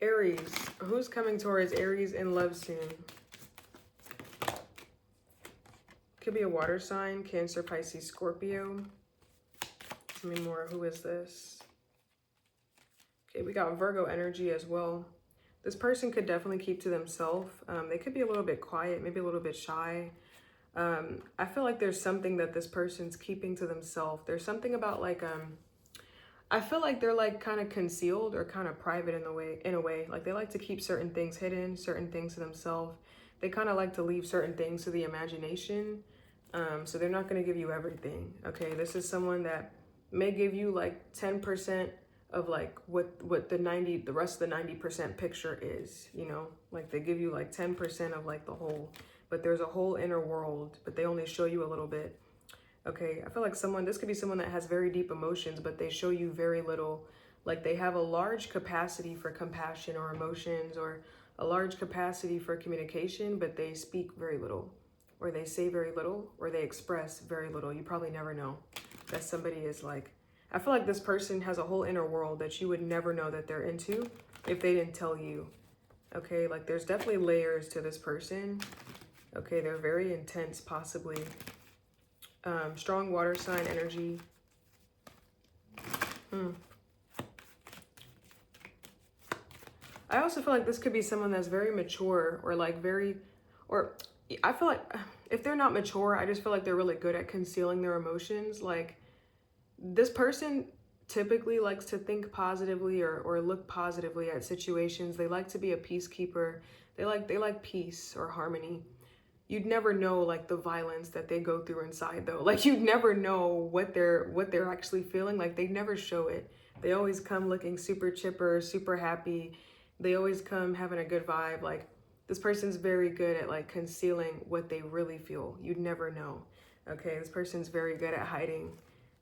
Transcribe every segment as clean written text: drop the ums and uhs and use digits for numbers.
Aries, who's coming towards Aries in love soon? Could be a water sign, Cancer, Pisces, Scorpio. Tell me more. Who is this? Okay, we got Virgo energy as well. This person could definitely keep to themselves. They could be a little bit quiet, maybe a little bit shy. I feel like there's something that this person's keeping to themselves. There's something about like, I feel like they're like kind of concealed or kind of private in a way. Like they like to keep certain things hidden, certain things to themselves. They kind of like to leave certain things to the imagination. So they're not going to give you everything. Okay, this is someone that may give you like 10% of like what the rest of the 90% picture is, you know, like they give you like 10% of like the whole, but there's a whole inner world, but they only show you a little bit. Okay, I feel like this could be someone that has very deep emotions, but they show you very little. Like they have a large capacity for compassion or emotions, or a large capacity for communication, but they speak very little, or they say very little, or they express very little. You probably never know that somebody is like, I feel like this person has a whole inner world that you would never know that they're into if they didn't tell you. Okay, like there's definitely layers to this person. Okay, they're very intense, possibly. Strong water sign energy. I also feel like this could be someone that's very mature, or like I feel like if they're not mature, I just feel like they're really good at concealing their emotions. Like this person typically likes to think positively or look positively at situations. They like to be a peacekeeper. They like peace or harmony. You'd never know like the violence that they go through inside though. Like you'd never know what they're actually feeling. Like they never show it. They always come looking super chipper, super happy. They always come having a good vibe. Like this person's very good at like concealing what they really feel. You'd never know. Okay, this person's very good at hiding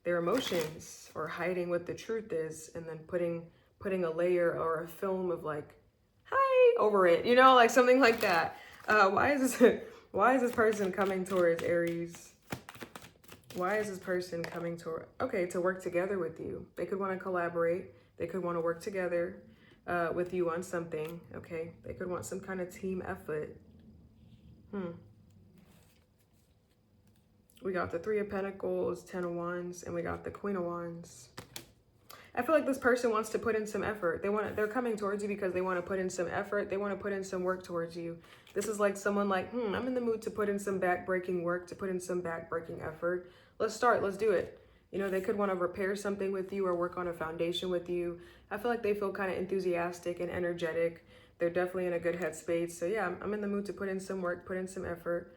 their emotions or hiding what the truth is, and then putting a layer or a film of like hi over it, you know, like something like that. Why is this person coming towards Aries? Why is this person coming to work together with you? They could want to collaborate. They could want to work together with you on something. Okay, they could want some kind of team effort. We got the Three of Pentacles, Ten of Wands, and we got the Queen of Wands. I feel like this person wants to put in some effort. They're coming towards you because they want to put in some effort. They want to put in some work towards you. This is like someone like, I'm in the mood to put in some back-breaking work, to put in some back-breaking effort. Let's start. Let's do it. You know, they could want to repair something with you or work on a foundation with you. I feel like they feel kind of enthusiastic and energetic. They're definitely in a good headspace. So yeah, I'm in the mood to put in some work, put in some effort.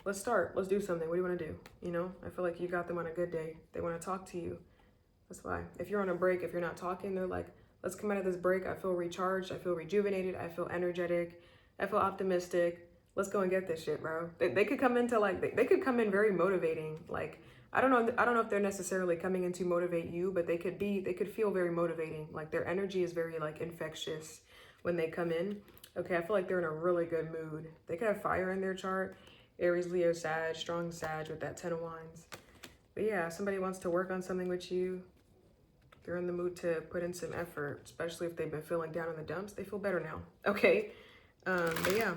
Let's start. Let's do something. What do you want to do? You know, I feel like you got them on a good day. They want to talk to you. That's why. If you're on a break, if you're not talking, they're like, let's come out of this break. I feel recharged. I feel rejuvenated. I feel energetic. I feel optimistic. Let's go and get this shit, bro. They could come into like, they could come in very motivating. Like, I don't know if they're necessarily coming in to motivate you, but they could feel very motivating. Like their energy is very like infectious when they come in. Okay, I feel like they're in a really good mood. They could have fire in their chart. Aries, Leo, Sag, strong Sag with that Ten of Wands. But yeah, somebody wants to work on something with you. They're in the mood to put in some effort, especially if they've been feeling down in the dumps. They feel better now. Okay. But yeah,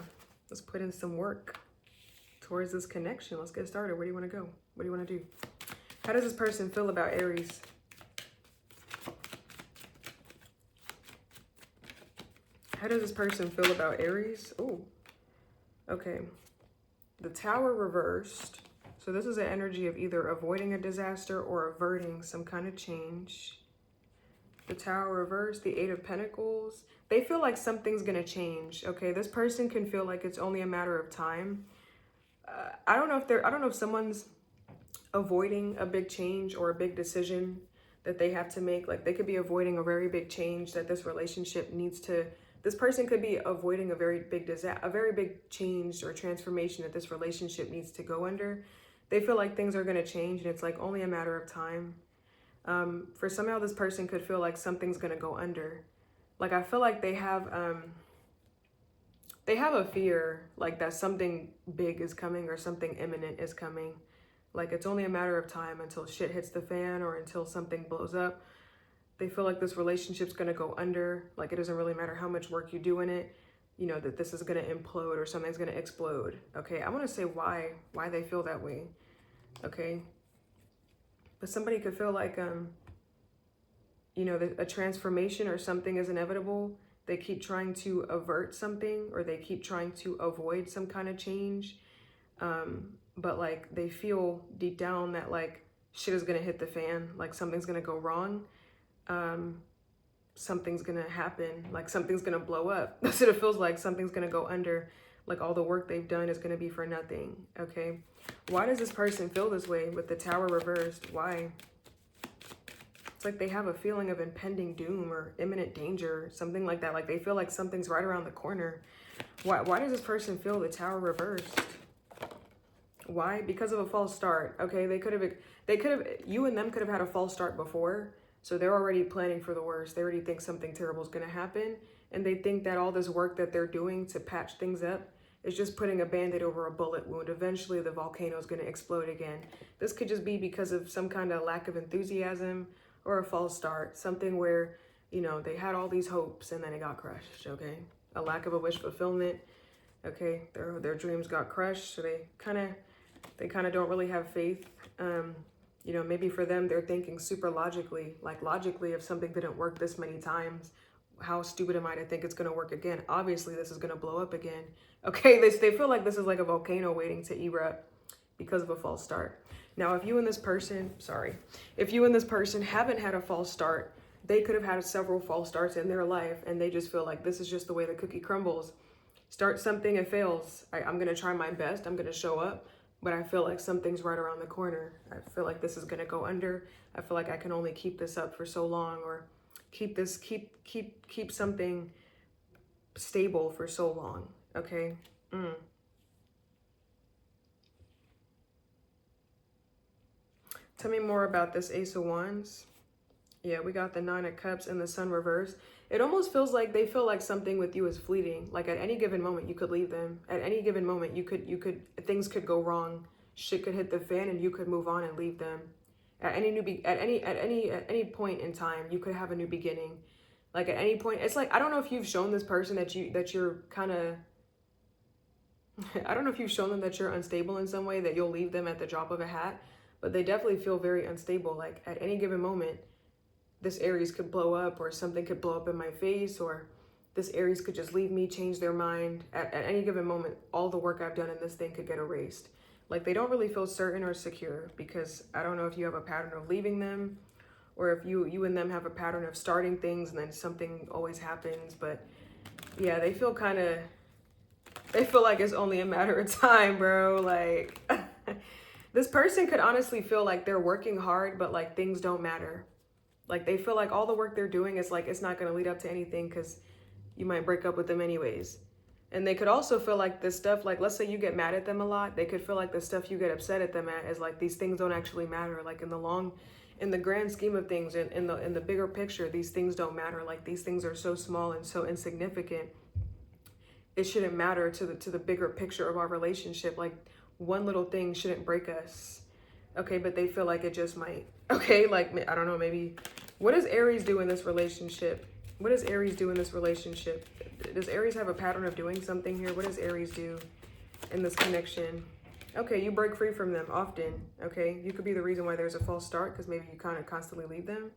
let's put in some work towards this connection. Let's get started. Where do you want to go? What do you want to do? How does this person feel about Aries? How does this person feel about Aries? Oh, okay. The Tower reversed. So this is an energy of either avoiding a disaster or averting some kind of change. The Tower reversed, the Eight of Pentacles. They feel like something's going to change. Okay, this person can feel like it's only a matter of time. I don't know if someone's avoiding a big change or a big decision that they have to make. Like they could be avoiding a very big change that this relationship needs to. This person could be avoiding a very big change or transformation that this relationship needs to go under. They feel like things are going to change and it's like only a matter of time. For somehow this person could feel like something's going to go under. Like I feel like they have a fear like that something big is coming or something imminent is coming. Like it's only a matter of time until shit hits the fan or until something blows up. They feel like this relationship's going to go under. Like it doesn't really matter how much work you do in it. You know, that this is going to implode or something's going to explode. Okay, I want to say why they feel that way. Okay. But somebody could feel like, you know, a transformation or something is inevitable. They keep trying to avert something, or they keep trying to avoid some kind of change. But like they feel deep down that like shit is going to hit the fan, like something's going to go wrong. Something's going to happen, like something's going to blow up. That's what it feels like. Something's going to go under, like all the work they've done is going to be for nothing. Okay. Why does this person feel this way with the Tower reversed? Why? It's like they have a feeling of impending doom or imminent danger, something like that. Like they feel like something's right around the corner. Why does this person feel the Tower reversed? Why? Because of a false start. Okay, you and them could have had a false start before. So they're already planning for the worst. They already think something terrible is going to happen. And they think that all this work that they're doing to patch things up is just putting a band-aid over a bullet wound. Eventually the volcano is going to explode again. This could just be because of some kind of lack of enthusiasm or a false start. Something where, you know, they had all these hopes and then it got crushed, okay? A lack of a wish fulfillment, okay? Their dreams got crushed, so they kind of don't really have faith. You know, maybe for them, they're thinking super logically, like logically, if something didn't work this many times, how stupid am I to think it's going to work again? Obviously, this is going to blow up again. Okay, they feel like this is like a volcano waiting to erupt because of a false start. Now, if you and this person haven't had a false start, they could have had several false starts in their life, and they just feel like this is just the way the cookie crumbles. Start something, it fails. I'm going to try my best. I'm going to show up. But I feel like something's right around the corner. I feel like this is going to go under. I feel like I can only keep this up for so long, or keep something stable for so long. Okay. Tell me more about this Ace of Wands. Yeah, we got the Nine of Cups and the Sun reversed. It almost feels like they feel like something with you is fleeting. Like at any given moment, you could leave them. At any given moment, things could go wrong. Shit could hit the fan, and you could move on and leave them. At any point in time, you could have a new beginning. Like at any point, it's like I don't know if you've shown this person that you're kind of. I don't know if you've shown them that you're unstable in some way, that you'll leave them at the drop of a hat, but they definitely feel very unstable. Like at any given moment, this Aries could blow up, or something could blow up in my face, or this Aries could just leave me, change their mind. At any given moment, all the work I've done in this thing could get erased. Like they don't really feel certain or secure, because I don't know if you have a pattern of leaving them, or if you and them have a pattern of starting things and then something always happens. But yeah, they feel like it's only a matter of time, bro. Like this person could honestly feel like they're working hard, but like things don't matter. Like they feel like all the work they're doing is like, it's not going to lead up to anything, because you might break up with them anyways. And they could also feel like this stuff, like let's say you get mad at them a lot. They could feel like the stuff you get upset at them at is like, these things don't actually matter. Like in the grand scheme of things, in the bigger picture, these things don't matter. Like these things are so small and so insignificant. It shouldn't matter to the bigger picture of our relationship. Like one little thing shouldn't break us. Okay, but they feel like it just might. Okay, like, I don't know, maybe. What does Aries do in this relationship? What does Aries do in this relationship? Does Aries have a pattern of doing something here? What does Aries do in this connection? Okay, you break free from them often, okay? You could be the reason why there's a false start, because maybe you kind of constantly leave them.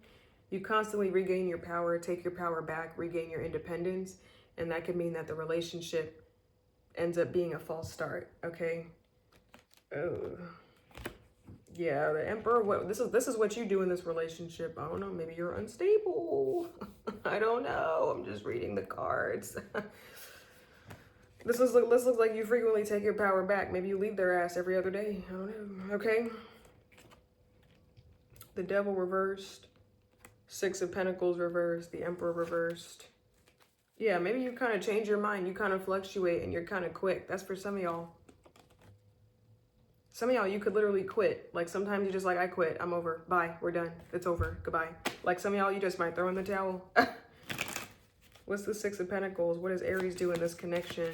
You constantly regain your power, take your power back, regain your independence, and that could mean that the relationship ends up being a false start, okay? Oh. Yeah, the Emperor, this is what you do in this relationship. I don't know, maybe you're unstable. I don't know, I'm just reading the cards. This looks like you frequently take your power back. Maybe you leave their ass every other day. I don't know, okay? The Devil reversed. Six of Pentacles reversed. The Emperor reversed. Yeah, maybe you kind of change your mind. You kind of fluctuate and you're kind of quick. That's for some of y'all. Some of y'all, you could literally quit. Like sometimes you just like, I quit. I'm over. Bye. We're done. It's over. Goodbye. Like some of y'all, you just might throw in the towel. What's the Six of Pentacles? What does Aries do in this connection?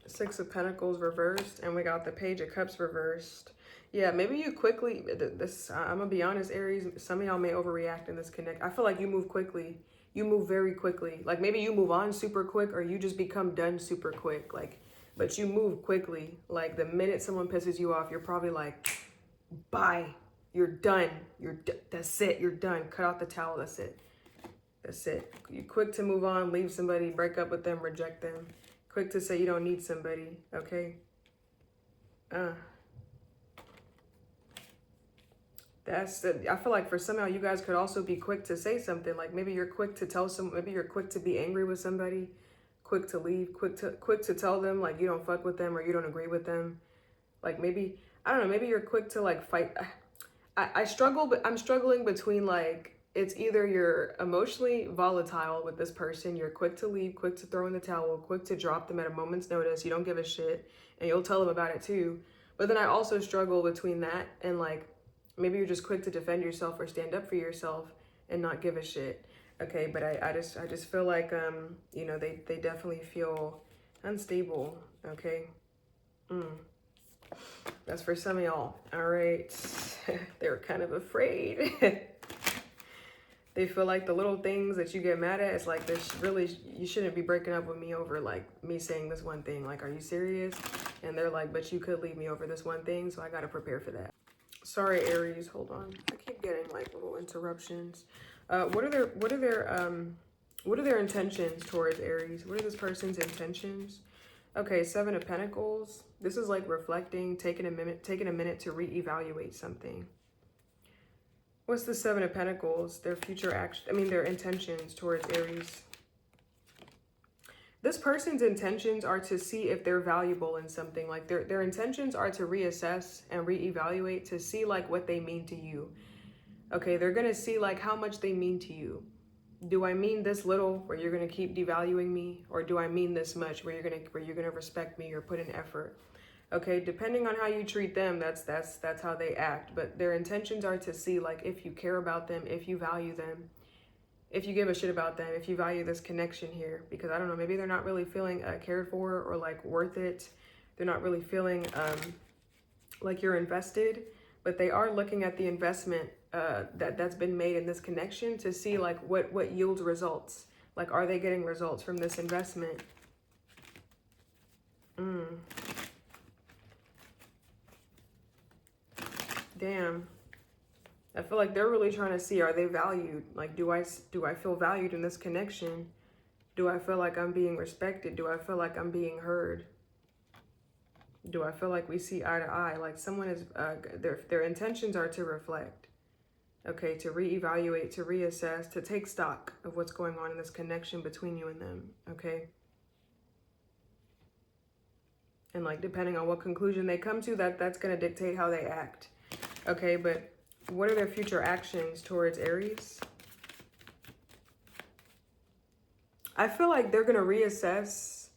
Six of Pentacles reversed. And we got the Page of Cups reversed. Yeah, maybe you quickly, I'm gonna be honest, Aries, some of y'all may overreact in this connect. I feel like you move quickly. You move very quickly. Like maybe you move on super quick or you just become done super quick. Like, but you move quickly. Like the minute someone pisses you off, you're probably like, bye. You're done. That's it. You're done. Cut out the towel. That's it. That's it. You're quick to move on, leave somebody, break up with them, reject them. Quick to say you don't need somebody, okay? I feel like for somehow you guys could also be quick to say something. Like maybe you're quick to tell maybe you're quick to be angry with somebody, quick to leave, quick to tell them like you don't fuck with them or you don't agree with them. Like maybe, I don't know, maybe you're quick to like fight. I struggle, but I'm struggling between like, it's either you're emotionally volatile with this person, you're quick to leave, quick to throw in the towel, quick to drop them at a moment's notice, you don't give a shit, and you'll tell them about it too. But then I also struggle between that and like, maybe you're just quick to defend yourself or stand up for yourself and not give a shit. Okay, but I just feel like, you know, they definitely feel unstable, okay? That's for some of y'all. All right. They're kind of afraid. They feel like the little things that you get mad at, it's like, this really, you shouldn't be breaking up with me over like me saying this one thing. Like, are you serious? And they're like, but you could leave me over this one thing, so I got to prepare for that. Sorry, Aries. Hold on. I keep getting like little interruptions. What are their intentions towards Aries? What are this person's intentions? Okay, Seven of Pentacles. This is like reflecting, taking a minute to reevaluate something. What's the Seven of Pentacles? Their future action, their intentions towards Aries. This person's intentions are to see if they're valuable in something. Like their intentions are to reassess and reevaluate to see like what they mean to you. Okay, they're gonna see like how much they mean to you. Do I mean this little where you're gonna keep devaluing me, or do I mean this much where you're gonna respect me or put in effort? Okay, depending on how you treat them, that's how they act. But their intentions are to see like if you care about them, if you value them, if you give a shit about them, if you value this connection here. Because I don't know, maybe they're not really feeling cared for or like worth it. They're not really feeling like you're invested, but they are looking at the investment that's been made in this connection to see like what yields results. Like, are they getting results from this investment? Damn. I feel like they're really trying to see, are they valued? Like, do I feel valued in this connection? Do I feel like I'm being respected? Do I feel like I'm being heard? Do I feel like we see eye to eye? Like someone is, their intentions are to reflect. Okay, to reevaluate, to reassess, to take stock of what's going on in this connection between you and them, okay? And like, depending on what conclusion they come to, that's gonna dictate how they act. Okay, but what are their future actions towards Aries? I feel like they're gonna reassess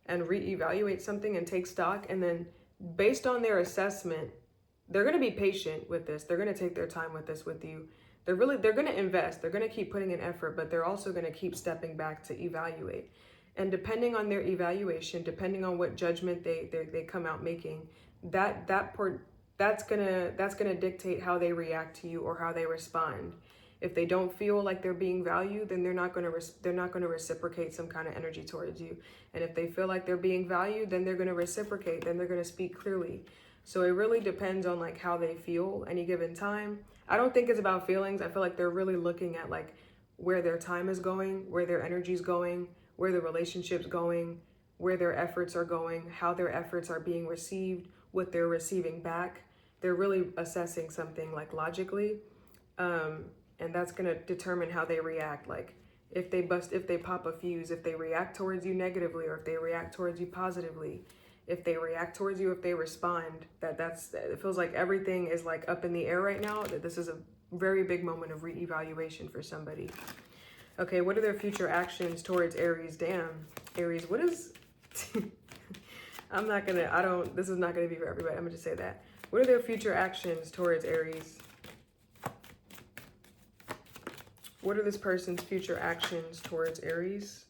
and reevaluate something and take stock, and then based on their assessment, they're going to be patient with this. They're going to take their time with this with you. They're going to invest. They're going to keep putting in effort, but they're also going to keep stepping back to evaluate. And depending on their evaluation, depending on what judgment they come out making, that's going to dictate how they react to you or how they respond. If they don't feel like they're being valued, then they're not going to reciprocate some kind of energy towards you. And if they feel like they're being valued, then they're going to reciprocate. Then they're going to speak clearly. So it really depends on like how they feel any given time. I don't think it's about feelings. I feel like they're really looking at like where their time is going, where their energy is going, where the relationship's going, where their efforts are going, how their efforts are being received, what they're receiving back. They're really assessing something like logically. And that's going to determine how they react. Like if they pop a fuse, if they react towards you negatively, or if they react towards you positively, if they react towards you, if they respond, it feels like everything is like up in the air right now, that this is a very big moment of reevaluation for somebody. Okay, what are their future actions towards Aries? Damn, Aries, what is, this is not gonna be for everybody, I'm gonna just say that. What are their future actions towards Aries? What are this person's future actions towards Aries?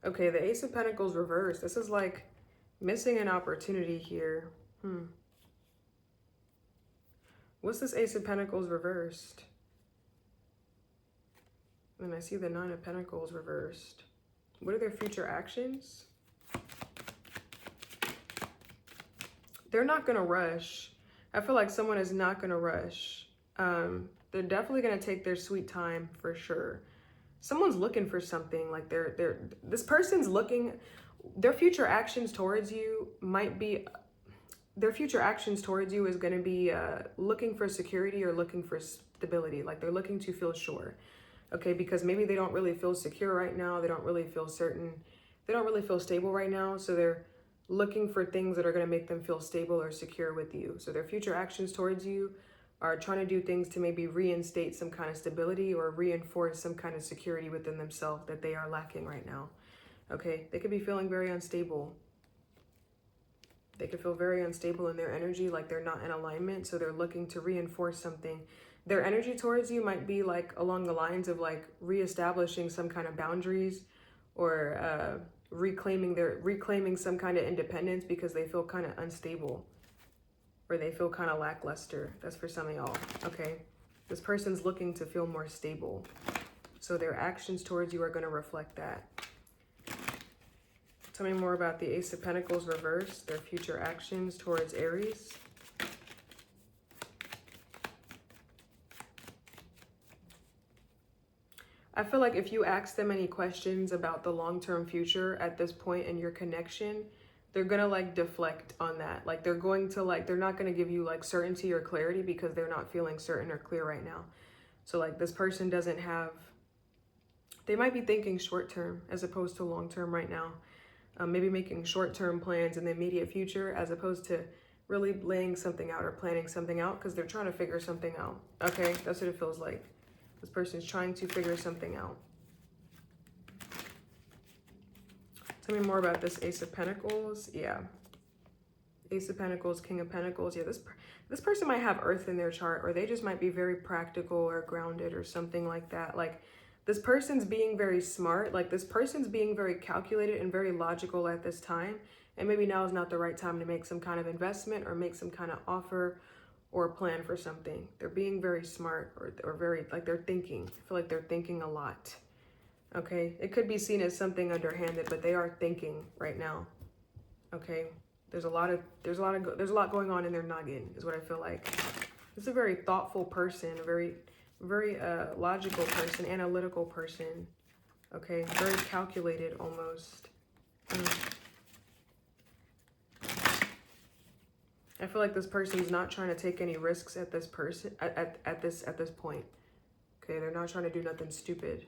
Okay, the Ace of Pentacles reversed. This is like missing an opportunity here. What's this Ace of Pentacles reversed? And I see the Nine of Pentacles reversed. What are their future actions? They're not going to rush. I feel like someone is not going to rush. They're definitely going to take their sweet time for sure. Someone's looking for something. Like this person's looking, their future actions towards you might be, their future actions towards you is going to be looking for security or looking for stability. Like they're looking to feel sure. Okay, because maybe they don't really feel secure right now. They don't really feel certain. They don't really feel stable right now. So they're looking for things that are going to make them feel stable or secure with you. So their future actions towards you are trying to do things to maybe reinstate some kind of stability or reinforce some kind of security within themselves that they are lacking right now. Okay, they could be feeling very unstable. They could feel very unstable in their energy, like they're not in alignment. So they're looking to reinforce something. Their energy towards you might be like along the lines of like reestablishing some kind of boundaries or reclaiming some kind of independence because they feel kind of unstable or they feel kind of lackluster. That's for some of y'all. Okay, this person's looking to feel more stable. So their actions towards you are going to reflect that. Tell me more about the Ace of Pentacles reversed, their future actions towards Aries. I feel like if you ask them any questions about the long-term future at this point in your connection, they're going to like deflect on that. Like they're going to like, they're not going to give you like certainty or clarity because they're not feeling certain or clear right now. So like this person doesn't have, they might be thinking short-term as opposed to long-term right now. Maybe making short-term plans in the immediate future as opposed to really laying something out or planning something out because they're trying to figure something out. Okay, that's what it feels like. This person is trying to figure something out. Tell me more about this Ace of Pentacles. Yeah. Ace of Pentacles, King of Pentacles. Yeah, this person might have Earth in their chart, or they just might be very practical or grounded or something like that. Like this person's being very smart. Like this person's being very calculated and very logical at this time. And maybe now is not the right time to make some kind of investment or make some kind of offer or plan for something. They're being very smart or very, like they're thinking. I feel like they're thinking a lot. Okay, it could be seen as something underhanded, but they are thinking right now. Okay, there's a lot going on in their noggin, is what I feel like. This is a very thoughtful person, a very logical person, analytical person. Okay, very calculated almost. I feel like this person's not trying to take any risks at this at this point. Okay, they're not trying to do nothing stupid.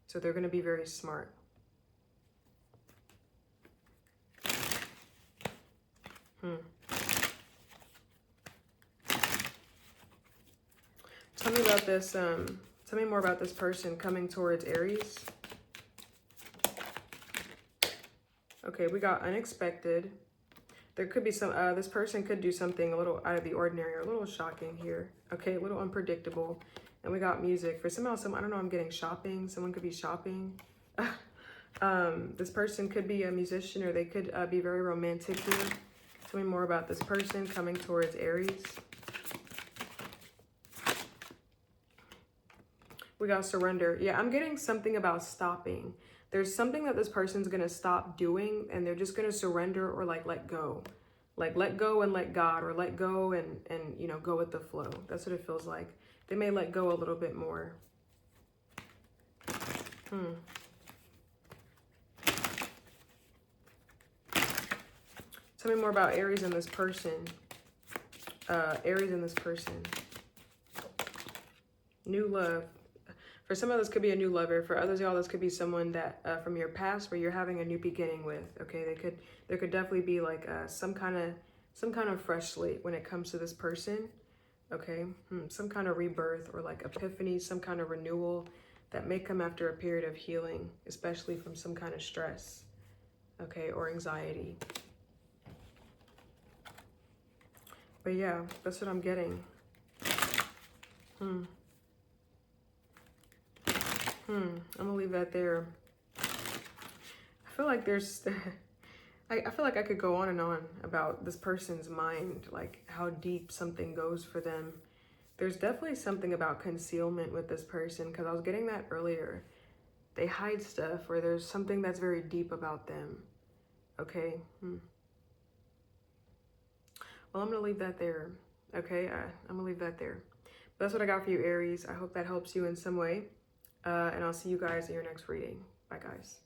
So they're going to be very smart. Tell me about this. Tell me more about this person coming towards Aries. Okay, we got unexpected. There could be some, this person could do something a little out of the ordinary or a little shocking here. Okay, a little unpredictable. And we got music. For somehow, I don't know, I'm getting shopping. Someone could be shopping. This person could be a musician or they could be very romantic here. Tell me more about this person coming towards Aries. We got surrender. Yeah, I'm getting something about stopping. There's something that this person's going to stop doing and they're just going to surrender or like let go. Like let go and let God, or let go and you know, go with the flow. That's what it feels like. They may let go a little bit more. Tell me more about Aries and this person. Aries and this person. New love. For some of us, could be a new lover. For others, y'all, this could be someone that from your past where you're having a new beginning with. Okay, there could definitely be like some kind of fresh slate when it comes to this person. Okay, some kind of rebirth or like epiphany, some kind of renewal that may come after a period of healing, especially from some kind of stress. Okay, or anxiety. But yeah, that's what I'm getting. I'm gonna leave that there. I feel like there's I feel like I could go on and on about this person's mind, like how deep something goes for them. There's definitely something about concealment with this person, because I was getting that earlier. They hide stuff, or there's something that's very deep about them. Okay. Well, I'm going to leave that there. Okay. I'm going to leave that there. But that's what I got for you, Aries. I hope that helps you in some way. And I'll see you guys in your next reading. Bye, guys.